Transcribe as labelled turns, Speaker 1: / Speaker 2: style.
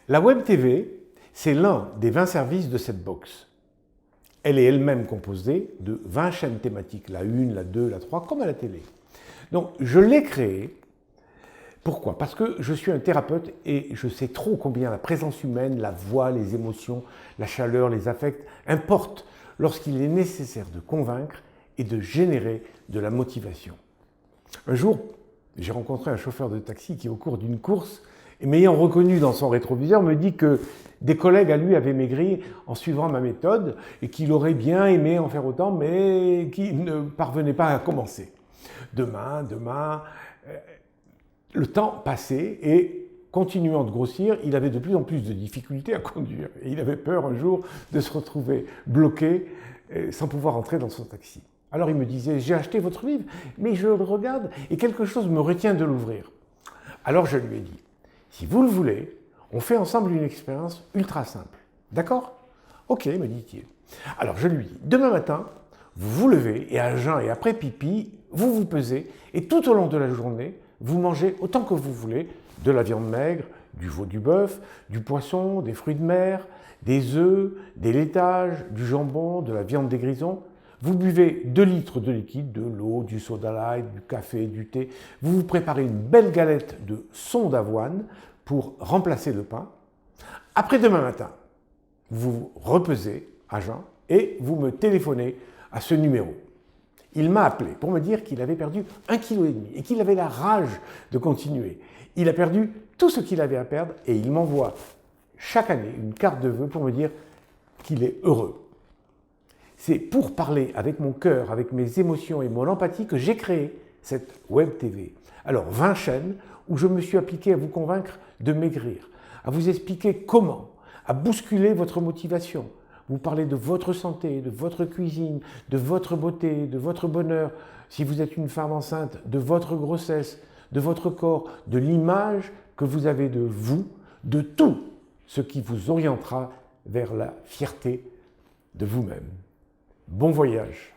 Speaker 1: La Web TV, c'est l'un des 20 services de cette box. Elle est elle-même composée de 20 chaînes thématiques, la 1, la 2, la 3, comme à la télé. Donc je l'ai créée. Pourquoi? Parce que je suis un thérapeute et je sais trop combien la présence humaine, la voix, les émotions, la chaleur, les affects importent lorsqu'il est nécessaire de convaincre et de générer de la motivation. Un jour, j'ai rencontré un chauffeur de taxi qui, au cours d'une course, et m'ayant reconnu dans son rétroviseur, me dit que des collègues à lui avaient maigri en suivant ma méthode et qu'il aurait bien aimé en faire autant, mais qu'il ne parvenait pas à commencer. Demain, le temps passait et, continuant de grossir, il avait de plus en plus de difficultés à conduire. Et il avait peur un jour de se retrouver bloqué sans pouvoir entrer dans son taxi. Alors il me disait, j'ai acheté votre livre, mais je le regarde et quelque chose me retient de l'ouvrir. Alors je lui ai dit, si vous le voulez, on fait ensemble une expérience ultra simple. D'accord? Ok, me dit-il. Alors je lui dis, demain matin, vous vous levez et à jeun et après pipi, vous vous pesez et tout au long de la journée, vous mangez autant que vous voulez de la viande maigre, du veau, du bœuf, du poisson, des fruits de mer, des œufs, des laitages, du jambon, de la viande des grisons. Vous buvez 2 litres de liquide, de l'eau, du soda light, du café, du thé. Vous vous préparez une belle galette de son d'avoine pour remplacer le pain. Après demain matin, vous vous repesez à jeun et vous me téléphonez à ce numéro. Il m'a appelé pour me dire qu'il avait perdu 1,5 kg et qu'il avait la rage de continuer. Il a perdu tout ce qu'il avait à perdre et il m'envoie chaque année une carte de vœux pour me dire qu'il est heureux. C'est pour parler avec mon cœur, avec mes émotions et mon empathie que j'ai créé cette Web TV. Alors 20 chaînes où je me suis appliqué à vous convaincre de maigrir, à vous expliquer comment, à bousculer votre motivation. Vous parlez de votre santé, de votre cuisine, de votre beauté, de votre bonheur. Si vous êtes une femme enceinte, de votre grossesse, de votre corps, de l'image que vous avez de vous, de tout ce qui vous orientera vers la fierté de vous-même. Bon voyage!